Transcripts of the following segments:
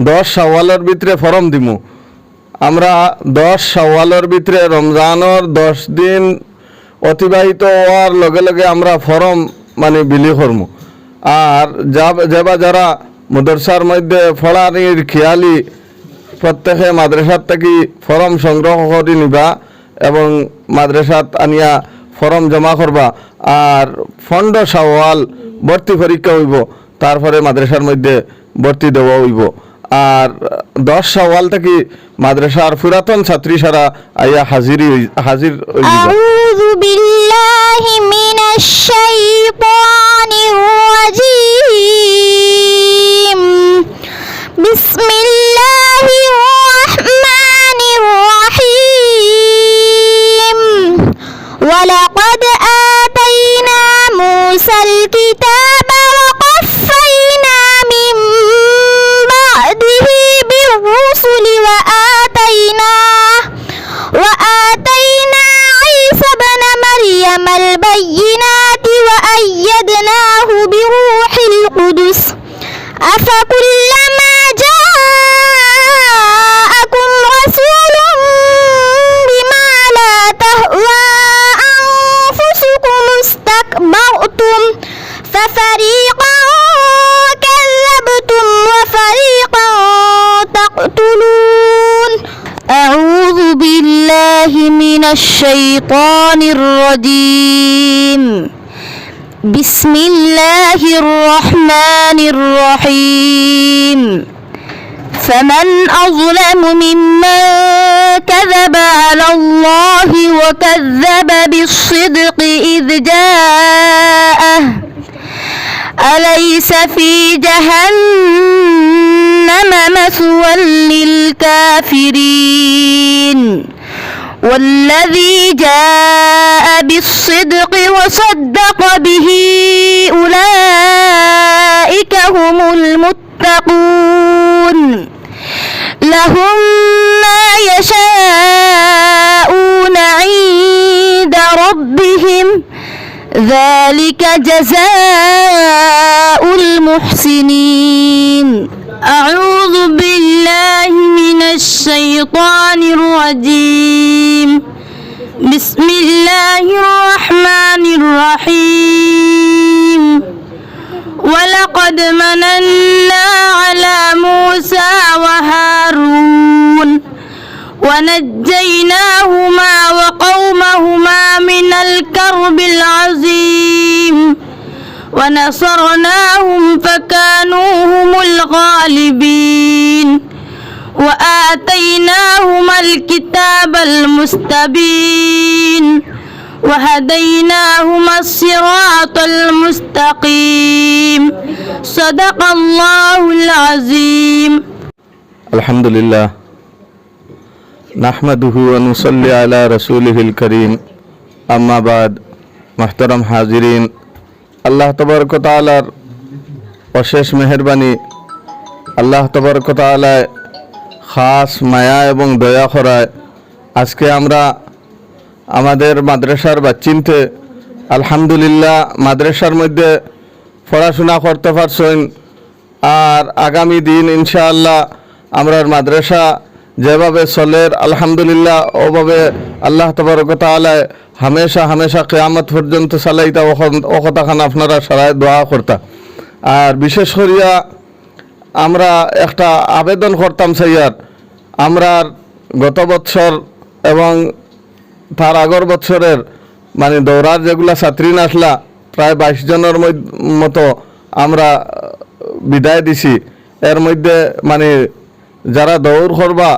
10 শাওয়ালের ভিতরে ফরম দিমু। আমরা 10 শাওয়ালের ভিতরে রমজানের 10 দিন অতিবাহিত হওয়ার লগে লগে আমরা ফরম বিলি করমু। আর যারা মাদ্রাসার মধ্যে ফড়ানির খেয়ালি প্রত্যেকে মাদ্রাসার থেকে ফরম সংগ্রহ করে নিবা এবং মাদ্রাসাত আনিয়া ফরম জমা করবা। আর 15 শাওয়াল ভর্তি পরীক্ষা হইব, তারপরে মাদ্রাসার মধ্যে ভর্তি দেওয়া হইব। আর 10 শাওয়াল থেকে মাদ্রাসার পুরাতন ছাত্রী সারা আইয়া হাজির আউযু বিল্লাহি মিনাশ শাইতানির রাজীম। বিসমিল্লাহির রাহমানির রাহিম। ওয়ালাকাদ আতাইনা মূসাল কিতাবা ওয়া কাফাইনা মিন বা'দিহি বির-রুসুলি ওয়া আতাইনা ঈসা ইবনা মারইয়ামাল বায়্যিনাতি ওয়া আইয়াদনাহু বিরূহিল কুদুস। আফাকুল্লামা জাআকুম রাসূলুম বিমা লা তাহওয়া আনফুসুকুম ইসতাকবারতুম ফাফারীকান কাযযাবতুম ওয়া ফারীকান তাকতুলুন। আউযু বিল্লাহি মিনাশ শাইতানির রাজীম। বিসমিল্লাহির রহমানির রহিম। فمن أظلم ممن كذب على الله وكذب بالصدق إذ جاءه أليس في جهنم مثوى للكافرين والذي جاء بالصدق وصدق به أولئك هم المتقون لهم ما يشاءون عند ربهم ذلك جزاء المحسنين. أعوذ بالله من الشيطان الرجيم. بسم الله الرحمن الرحيم. ولقد مننا على موسى وهارون ونجيناهما وقومهما من الكرب العظيم ونصرناهم فكانوا هم الغالبين وآتيناهما الكتاب المستبين وهديناهما الصراط المستقيم. صدق الله العظيم. الحمد لله نحمده ونصلي على رسوله الكريم أما بعد محترم حاضرين, আল্লাহ তবারক ওয়া তাআলার অশেষ মেহেরবানি, আল্লাহ তবারক ওয়া তাআলা খাস মায়া এবং দয়া করায় আজকে আমরা আমাদের মাদ্রাসার বাচ্চিনতে আলহামদুলিল্লাহ মাদ্রাসার মধ্যে পড়াশোনা করতে পারছেন। আর আগামী দিন ইনশাআল্লাহ আমরা মাদ্রাসা যেভাবে চলের আলহামদুলিল্লাহ ওভাবে আল্লাহ তবারক ওয়া তাআলা হামেশা কিয়ামত পর্যন্ত চালাইতা ও কথাখান আপনারা সারায় দোয়া করতা। আর বিশেষ করিয়া আমরা একটা আবেদন করতাম স্যার, আমরা গত বছর এবং তার আগর বছরের দৌড়ার যেগুলা ছাত্রী নাসলা প্রায় 22 জনের মতো আমরা বিদায় দিছি। এর মধ্যে যারা দৌড় করবা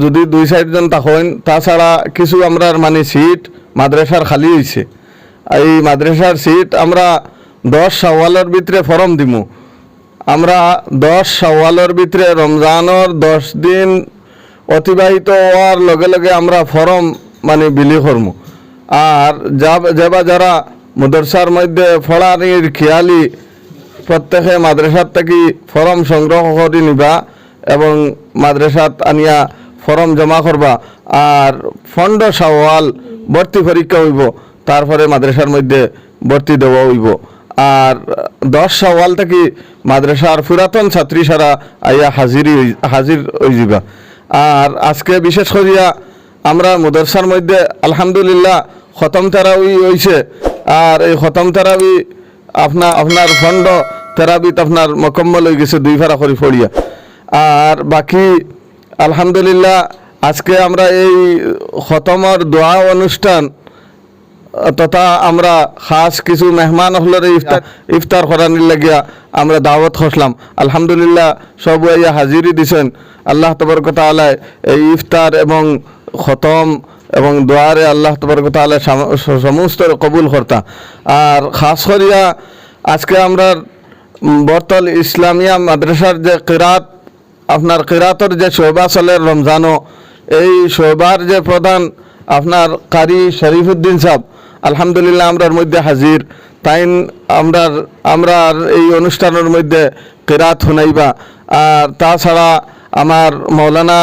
যদি 2-4 জন থাকেন, তাছাড়া কিছু আমরা সিট মাদ্রাসার খালি হয়েছে। এই মাদ্রাসার সিট আমরা 10 শাওয়ালের ভিতরে ফরম দিমু। আমরা 10 শাওয়ালের ভিতরে রমজানের 10 দিন অতিবাহিত হওয়ার লগে লগে আমরা ফরম বিলি করমু। আর যারা মাদ্রাসার মধ্যে ফড়ানির খেয়ালি প্রত্যেকে মাদ্রাসার থেকে ফরম সংগ্রহ করে নিবা এবং মাদ্রাসাত আনিয়া ফরম জমা করবা। আর 15 শাওয়াল ভর্তি পরীক্ষা হইব, তারপরে মাদ্রাসার মধ্যে ভর্তি দেওয়া হইব। আর 10 শাওয়াল থেকে মাদ্রাসার পুরাতন ছাত্রী সারা আইয়া হাজির হয়ে যাবা। আর আজকে বিশেষ করিয়া আমরা মাদ্রাসার মধ্যে আলহামদুলিল্লাহ খতম তারাবি হইছে। আর এই খতম তারাবি আপনার ফন্ড তেরাবিত আপনার মোকাম্মল হয়ে গেছে 2 ফারা করে পড়িয়া। আর বাকি আলহামদুলিল্লাহ আজকে আমরা এই খতমর দোয়া অনুষ্ঠান তথা আমরা খাস কিছু মেহমান হলের ইফতার করানির লাগিয়া আমরা দাওয়াত খসলাম। আলহামদুলিল্লাহ সব ইয়া হাজিরি দিছেন। আল্লাহ তাবারক তাআলা এই ইফতার এবং খতম এবং দোয়ারে আল্লাহ তাবারক তাআলা সমস্ত কবুল করতা। আর খাস করিয়া আজকে আমরা বর্তল ইসলামিয়া মাদ্রাসার যে আপনার কিরাতর যে শোভা চলে রমজানও, এই শোভার যে প্রধান আপনার কারি শরীফুদ্দিন সাহেব আলহামদুলিল্লাহ আমরার মধ্যে হাজির। তাইন আমরা এই অনুষ্ঠানের মধ্যে কিরাত শুনাইবা। আর তাছাড়া আমার মৌলানা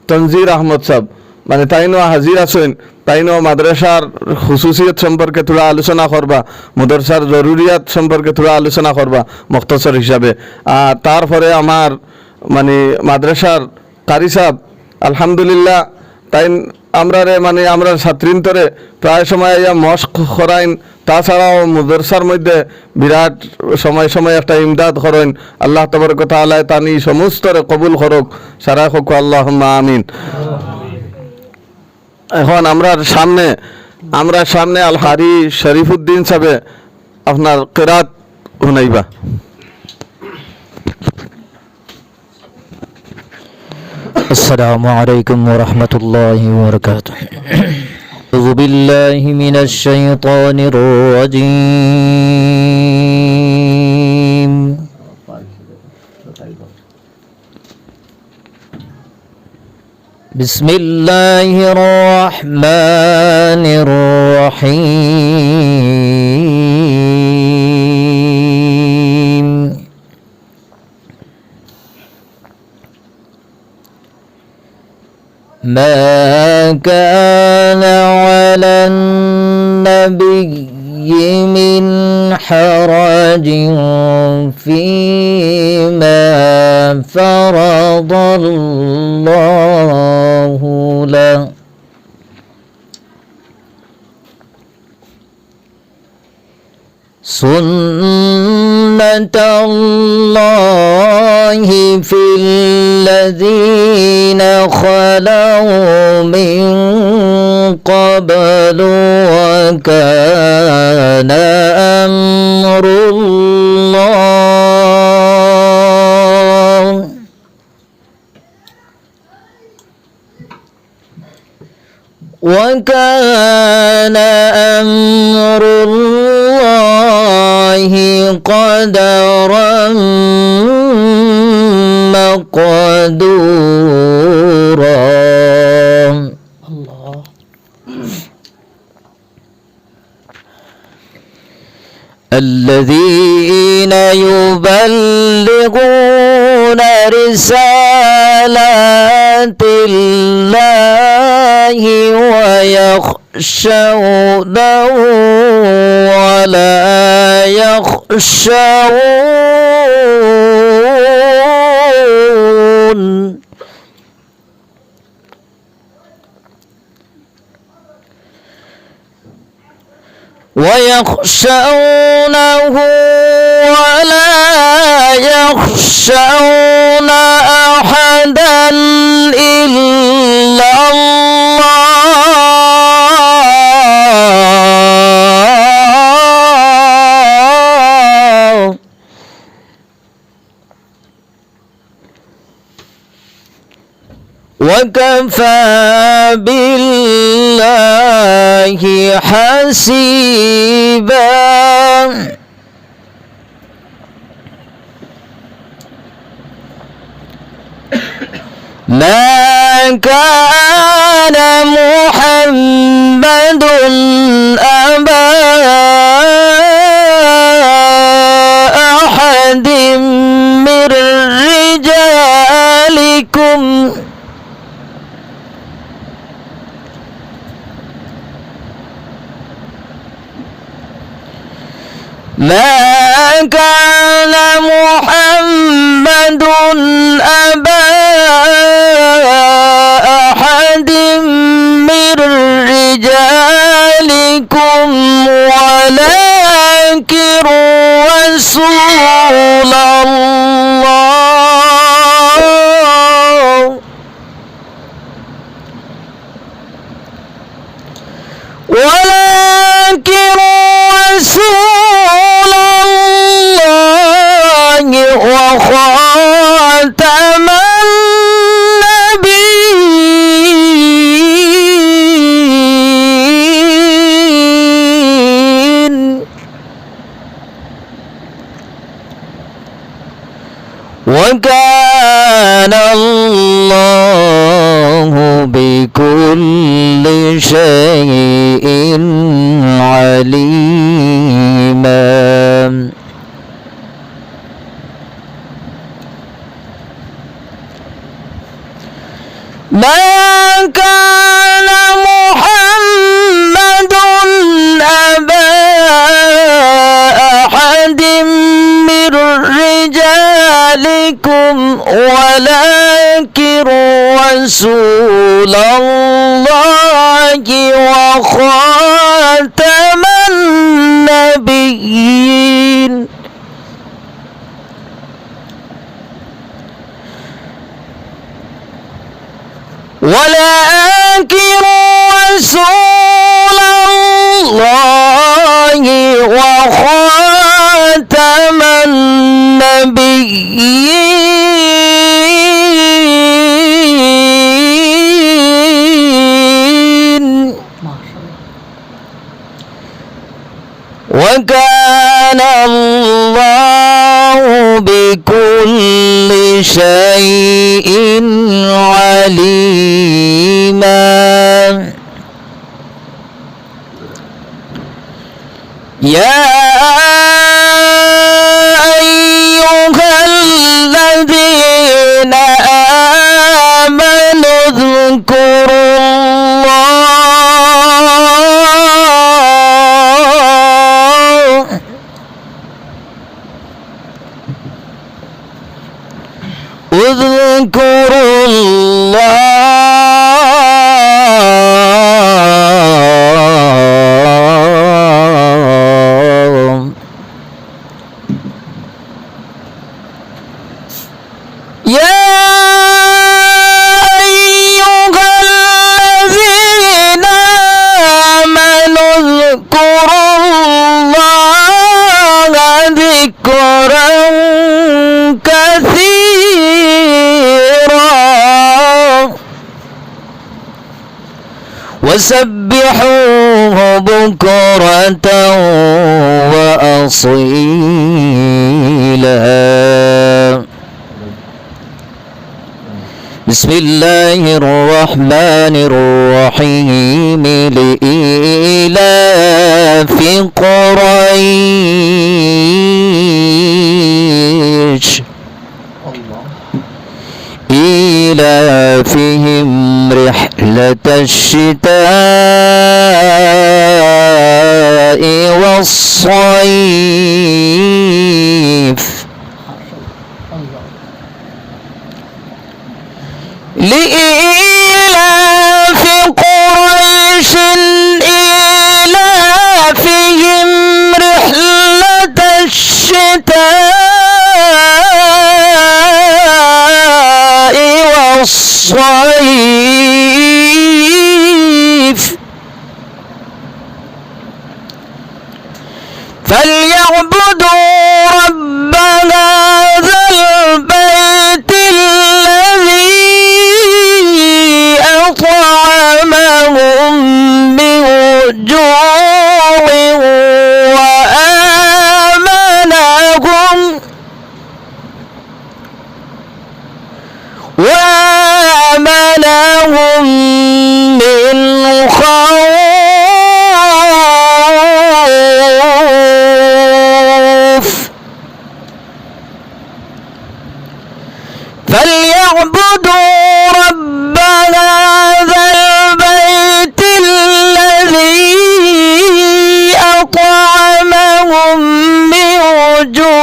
তনজির আহমদ সাহেব মানে তাইনও হাজির আছেন। তাইনও মাদ্রাসার খুসুসিয়ত সম্পর্কে থোড়া আলোচনা করবা, মাদ্রাসার জরুরিয়াত সম্পর্কে থোড়া আলোচনা করবা মুখতসর হিসাবে। আর তারপরে আমার মানে মাদ্রাসার কারি সাহেব আলহামদুলিল্লাহ তাইন আমরা ছাত্রীন্তরে প্রায় সময় মস্ক করাইন। তাছাড়াও মাদ্রাসার মধ্যে বিরাট সময় একটা ইমদাদ করেন। আল্লাহ তাবারক তাআলা তানি সমস্ত কবুল করুক, সারা হোক আল্লাহুম্মা আমিন। এখন আমরা সামনে আল হারি শরীফুদ্দিন সাহেব আপনার কিরাত শুনাইবা। السلام عليكم ورحمة الله وبركاته. أعوذ بالله من الشيطان الرجيم. بسم الله الرحمن الرحيم. ما كان على النبي من حرج فيما فرض الله له سنة الله في الذين خلوا من قبل وكان أمر الله قدرا مقدورا. الله. الذين يبلغون رسالات الله ويخشونه ولا يخشون ولا يخشون أحدا إلا الله وكفى بالله حسيبا. ما كان محمد أبا أحد من رجالكم ما كان محمد أبا أحد من رجالكم ولكن رسول الله وخاتم النبيين وكان الله بكل شيء عليما ما كان محمد أبا أحد من رجالكم ولكن رسول الله وخاتم النبيين ولكن رسول الله وخاتم النبيين وكان الله بكل شيء عليما يا أيها الذين آمنوا اذكروا الله اذكروا الله يا أيها الذين آمنوا اذكروا الله ذكرا كثيرا وسبحوه بكرة وأصيلا بسم الله الرحمن الرحيم لإيلاف قريش إيلافهم رحلة الشتاء والصيف لإيلاف قريش إيلافهم رحلة الشتاء والصيف فليعبدوا رب هذا البيت الذي أطعمهم من جوع وآمنهم من خوف فليعبدوا رب هذا البيت الذي أطعمهم من جوع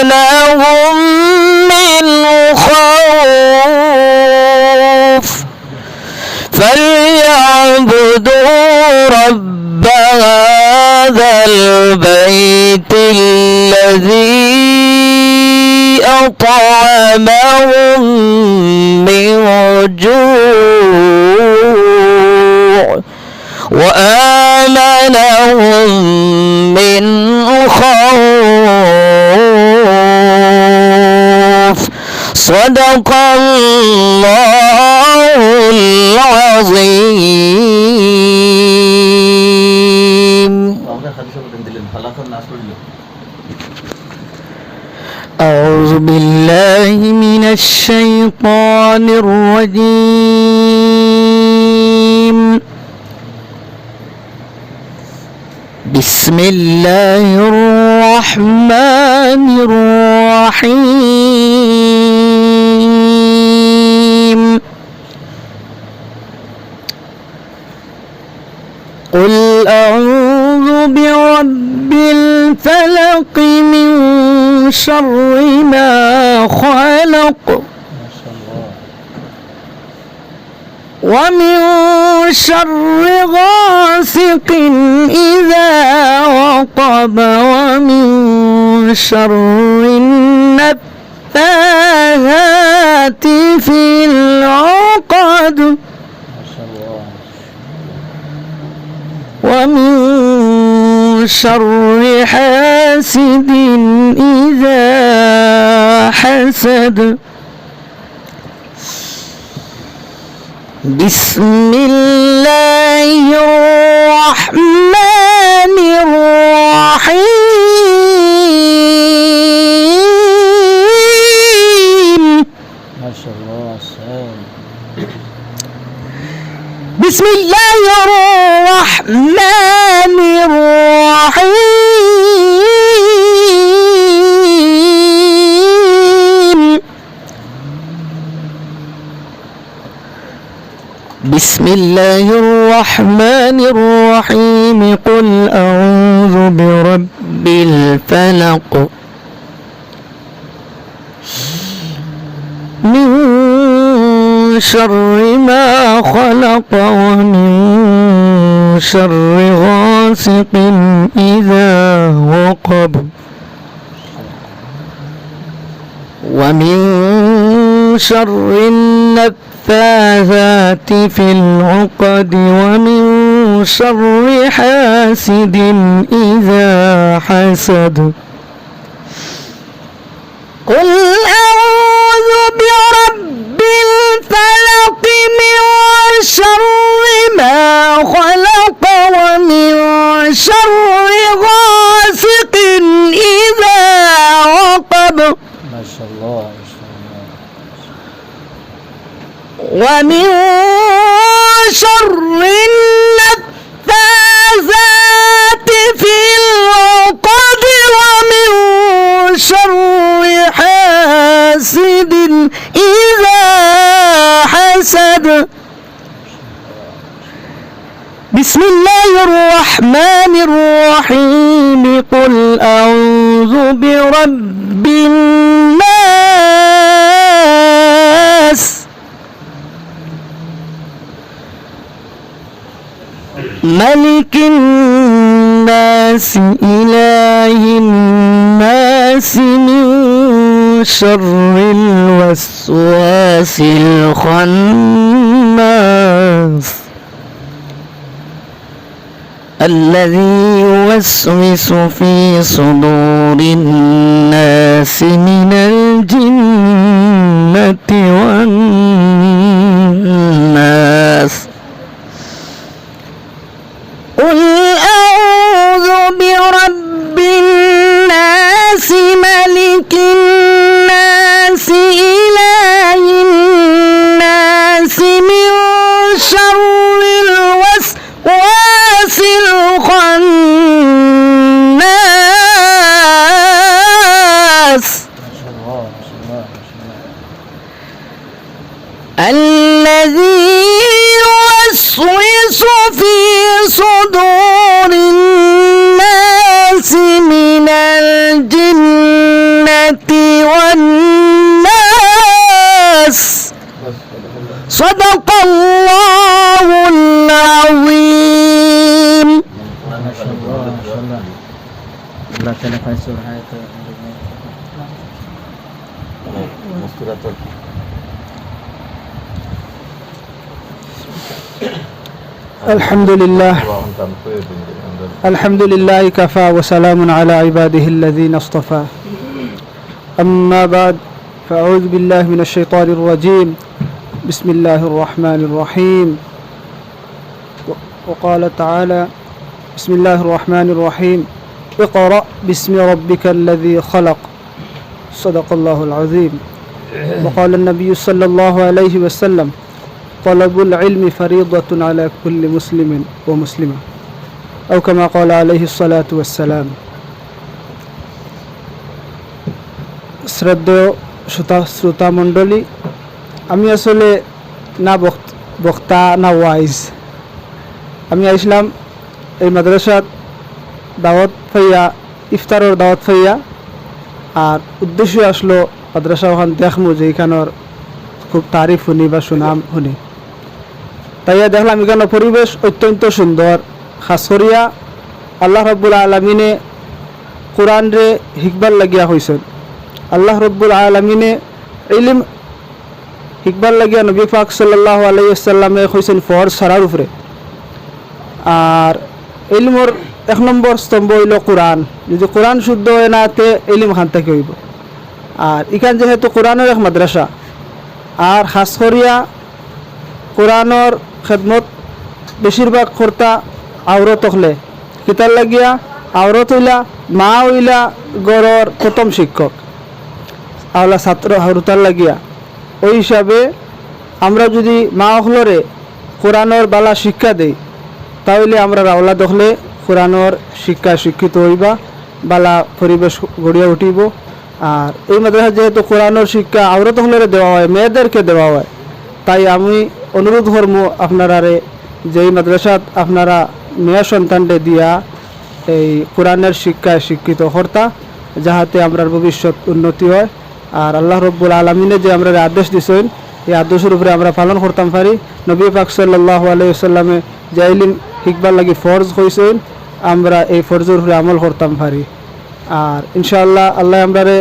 لهم من خوف فليعبدوا رب هذا البيت الذي أطعمهم من جوع وآمنهم من خوف صدق الله العظيم. أعوذ بالله من الشيطان الرجيم. بسم الله الرحمن الرحيم. قل أعوذ برب الفلق من شر ما خلق ومن شر غاسق إذا وقب ومن شر النفاثات في العقد ومن شر حاسد إذا حسد. بسم الله الرحمن الرحيم. ما شاء الله. بسم الله الرحمن الرحيم. بسم الله الرحمن الرحيم. قل أعوذ برب الفلق من شر ما خلق ومن شر غاسق إذا وقب ومن شر النفاثات في العقد ومن شر حاسد إذا حسد. قل أعوذ برب الفلق من شر ما خلق ومن شر غاسق إذا وقب ما شاء الله ومن شر النفاثات في العقد ومن شر حاسد إذا حسد. بسم الله الرحمن الرحيم. قل أعوذ برب الناس ملك الناس إله الناس من شر الوسواس الخناس الذي يوسوس في صدور الناس من الجنة والناس. قل أعوذ برب الناس ملك الناس إله الناس من شر الوسواس الخناس الذي يوسوس في صدور الناس من الجنة والناس صدق الله العظيم. الحمد لله كفى وسلام على عباده الذين اصطفى. أما بعد فأعوذ بالله من الشيطان الرجيم. بسم الله الرحمن الرحيم. وقال تعالى بسم الله الرحمن الرحيم اقرأ باسم ربك الذي خلق صدق الله العظيم. وقال النبي صلى الله عليه وسلم طلب العلم فريضة على كل مسلم ومسلمة أو كما قال عليه الصلاة والسلام. শ্রদ্ধেয় শ্রোতা মণ্ডলী, আমি আসলে না বক্তা না ওয়াইজ, আমি আইসলাম এই মাদ্রাসাত দাওয়াত ফাইয়া, ইফতারের দাওয়াত ফাইয়া, আর উদ্দেশ্য আসলো মাদ্রাসা ওখান দেখমু যে এখানোর খুব তারিফ শুনি বা সুনাম শুনি। তাইয়া দেখলাম এখানে পরিবেশ অত্যন্ত সুন্দর। খাস করিয়া আল্লাহ রব্বুল আলমিনে কোরআন রে হিকবার লাগিয়া হয়েছেন। আল্লাহ রব্বুল আলমিনে ইলম হিকবার লাগিয়া নবী পাক সাল্লাল্লাহু আলাইহি ওয়াসাল্লামে হয়েছেন ফরজ সারার উপরে। আর ইলমর এক নম্বর স্তম্ভ হইল কোরআন। যদি কোরআন শুদ্ধ হয় না তে ইলম খান থেকে হইব। আর এখান যেহেতু কোরআনের এক মাদ্রাসা, আর খাস করিয়া কোরআনের খেদমত বেশিরভাগ কর্তা আওরত হলে কিতার লাগিয়া আওরত হইলা মা হইলা গড়র প্রথম শিক্ষক, আওলা ছাত্র আওরতার লাগিয়া। ওই হিসাবে আমরা যদি মা হলরে কোরআনের বালা শিক্ষা দেই, তাহলে আমরা আওলা দখলে কোরআনের শিক্ষা শিক্ষিত হইবা, বালা পরিবেশ গড়িয়া উঠিব। আর এই মাদ্রাসা যেহেতু কোরআনের শিক্ষা আওরত হলরে দেওয়া হয়, মেয়েদেরকে দেওয়া হয়, তাই আমি অনুরোধ করবো আপনারারে যে এই মাদ্রাসাত আপনারা মেয়ে সন্তানকে দিয়া এই কোরআনের শিক্ষায় শিক্ষিত কর্তা, যাহাতে আমরার ভবিষ্যৎ উন্নতি হয়। আর আল্লাহ রব্বুল আলমিনে যে আমরা আদেশ দিছেন, এই আদেশের উপরে আমরা পালন করতাম পারি। নবী পাক সাল্লাল্লাহু আলাইহি ওয়াসাল্লামে যে ইলম শিখবার লাগি ফরজ হয়েছেন, আমরা এই ফরজের উপরে আমল করতাম পারি। আর ইনশাআল্লাহ আল্লাহ আমরারে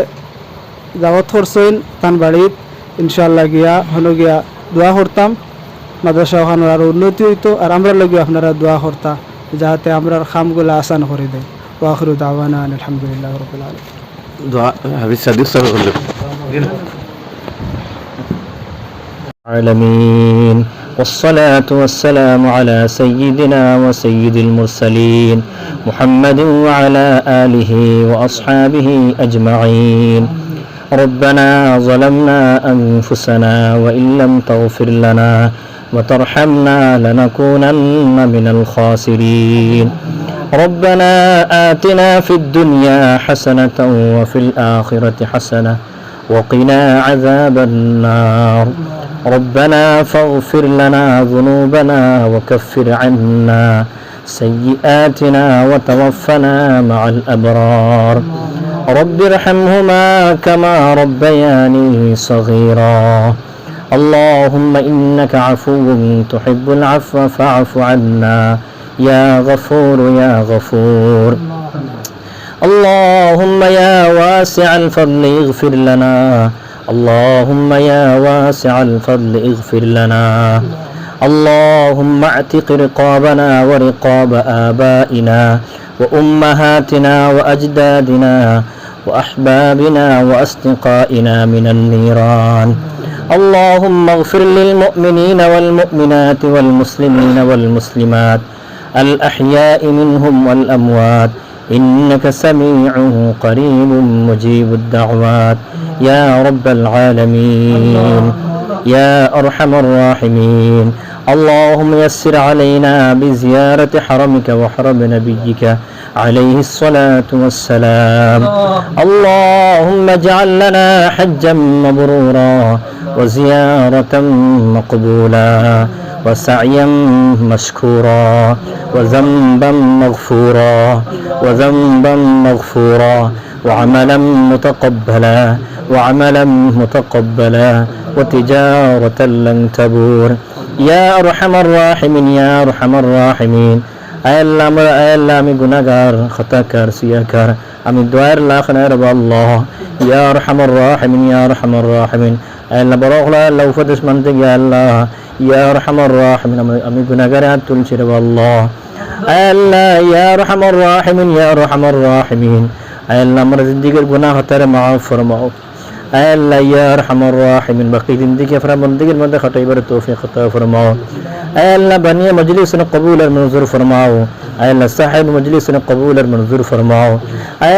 দাওয়াত করছেন তান বাড়িত, ইনশাআল্লাহ গিয়া হলো গিয়া দোয়া করতাম মাদ্রাসা ওখানোর আরও উন্নতি হইতো। আর আমরা লগে আপনারা দোয়া করতা যাহাতে আমরার খামগুলা আসান করে দেয়। ওয়াখিরু দাওয়ানা আলহামদুলিল্লাহি রাব্বিল আলামিন। দোয়া হাবিব সাদিক স্যার করলেন। العالمين والصلاة والسلام على سيدنا وسيد المرسلين محمد وعلى آله وأصحابه أجمعين. ربنا ظلمنا أنفسنا وإن لم تغفر لنا وترحمنا لنكونن من الخاسرين. ربنا آتنا في الدنيا حسنة وفي الآخرة حسنة وقنا عذاب النار. ربنا فاغفر لنا ذنوبنا وكفر عنا سيئاتنا وتوفنا مع الأبرار. رب ارحمهما كما ربياني صغيرا. اللهم إنك عفو تحب العفو فاعف عنا يا غفور يا غفور. اللهم يا واسع الفضل اغفر لنا. اللهم يا واسع الفضل اغفر لنا. اللهم اعتق رقابنا ورقاب آبائنا وأمهاتنا وأجدادنا وأحبابنا وأصدقائنا من النيران. اللهم اغفر للمؤمنين والمؤمنات والمسلمين والمسلمات الأحياء منهم والأموات إنك سميع قريب مجيب الدعوات يا رب العالمين يا أرحم الراحمين. اللهم يسر علينا بزيارة حرمك وحرم نبيك عليه الصلاة والسلام. اللهم اجعل لنا حجا مبرورا وزيارة مقبولا وسعيا مشكورا وذنبا مغفورا وذنبا مغفورا وعملا متقبلا وعملا متقبلا وتجارة لن تبور يا أرحم الراحمين يا أرحم الراحمين আল্লাহ আমি গুনাহগার খাতাকার সিয়াকার আমি দোয়ার লাখ না রব আল্লাহ ইয়া আরহামার রাহিমিন ইয়া আরহামার রাহিমিন আল্লাহ বড় হলো আল্লাহ উপদেশ মানতে গিয়ে আল্লাহ ইয়া আরহামার রাহিমিন আমি গুনাহগার হাত তুলছি রব আল্লাহ আল্লাহ ইয়া আরহামার রাহিমিন ইয়া আরহামার রাহিমিন আল্লাহ আমার জিন্দেগীর গুনাহ হতারে মাফ ফরমাও আল্লাহ ইয়া আরহামার রাহিমিন বাকি জিন্দেগি আপনার বন্দেগীর মধ্যে খাটাইবার তৌফিক আতা ফরমাও আল্লাহ বানিয়ে মজলিস নে কবুল আর মঞ্জুর ফরমাও আল্লাহ সাহেব মজলিস নে কবুল আর মঞ্জুর ফরমাও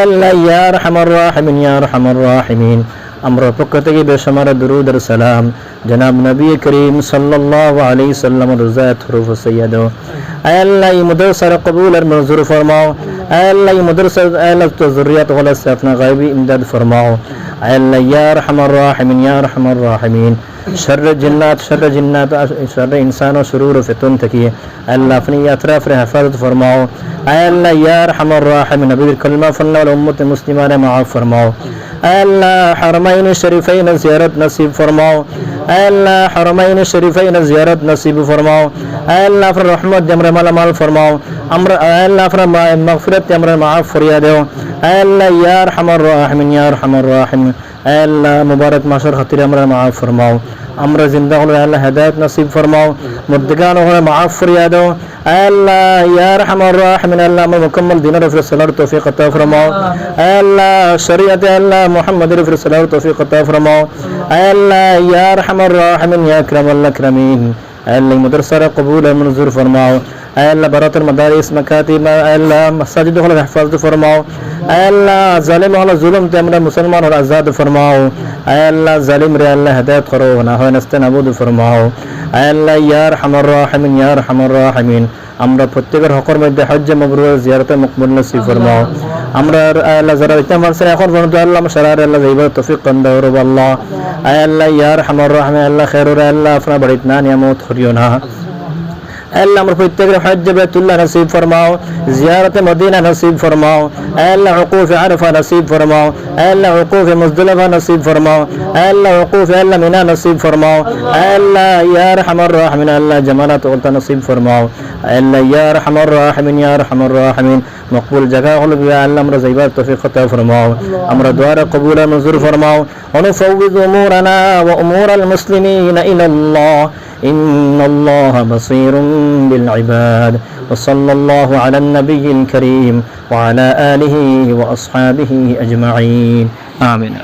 আল্লাহ ইয়া আরহামার রাহিমিন ইয়া আরহামার রাহিমিন আমরা পক্ষ থেকে বেশমার দুরুদ আর সালাম জনাব নবী করিম সাল্লাল্লাহু আলাইহি সাল্লাম রজাত হরফ সৈয়দ আল্লাহ এই মাদ্রাসা কবুল আর মঞ্জুর ফরমাও আল্লাহ এই মাদ্রাসা আল্লাহ তো যুরিয়াত ওয়ালা সাফনা গায়বী ইমদাদ ফরমাও আল্লাহ ইয়া আরহামার রাহিমিন ইয়া আরহামার রাহিমিন शर जिन्नात शर इंसान और शुरूर फितन तकिए अल्लाह अपनी अतराफ रे हिफाजत फरमाओ अल्लाह या अरहमर राहिमीन नबी कलमा फन्ना वल उम्मत मुस्लिमा ने माफ फरमाओ अल्लाह हरमैन शरीफैन ज़ियारत नसीब फरमाओ अल्लाह हरमैन शरीफैन ज़ियारत नसीब फरमाओ अल्लाह फर रहमत जमरे माल फरमाओ अमर अल्लाह फर मगफिरत जमरे माफ फरियाद दो अल्लाह या अरहमर राहिमीन या अरहमर राहिमीन अल्लाह मुबारक माशर खातिर हमरा माफ फरमाओ हमरा जिंदा हो अल्लाह हिदायत नसीब फरमाओ मुर्दगान हो माफ फरियाद दो अल्लाह या अरहमर राहिमीन अल्लाह मुकम्मल दिन और सलात तौफीक अता फरमाओ अल्लाह शरीयत अल्लाह मोहम्मद रसूल सलात तौफीक अता फरमाओ अल्लाह या अरहमर राहिमीन या अकरमल अकरमीन अल्लाह मदरसा कबूल और मंजूर फरमाओ अल्लाह बरातर मदारिस मकातिब अल्लाह मसाजिद को हिफाजत फरमाओ अल्लाह जालिम वाला जुल्म ते हमरा मुसलमान और आजाद फरमाओ अल्लाह जालिम रे अल्लाह हिदायत करो ना हो नस्तनाबुद फरमाओ अल्लाह या अरहमर राहिमीन या अरहमर राहिमीन আমরা প্রত্যেকের হকের মধ্যে হজ্জ মাবরুর জিয়ারতে মকবুল নসিব ফরমাও আমরা আল্লাহ যারা ইতা মানুষের এখন পর্যন্ত আল্লাহ মাশাআল্লাহ আল্লাহ যাইবার তৌফিক দান করো আল্লাহ আল্লাহ ইয়া আরহামার রাহিমিন আল্লাহ খায়রুর আল্লাহ আপনার বাড়িত না নিয়ামত করিও না अल्लाह अमर प्रत्येक हज बैतुल्लाह नसीब फरमाओ ज़ियारत मदीना नसीब फरमाओ अल्लाह वक़ूफ़ अरफ़ा नसीब फरमाओ अल्लाह वक़ूफ़ मुज़दलिफ़ा नसीब फरमाओ अल्लाह वक़ूफ़ अल्लाह मिना नसीब फरमाओ अल्लाह या अरहमर राहिमीन अल्लाह जमानत उल्टा नसीब फरमाओ अल्लाह या अरहमर राहिमीन या अरहमर राहिमीन मकबूल जगह हो गया अल्लाह अमर ज़िबात तौफीक अता फरमाओ अमर दुआ कबूल मंजूर फरमाओ ونفوض أمورنا وأمور المسلمين إلى الله إن الله بصير بالعباد وصلى الله على النبي الكريم وعلى آله وأصحابه أجمعين آمين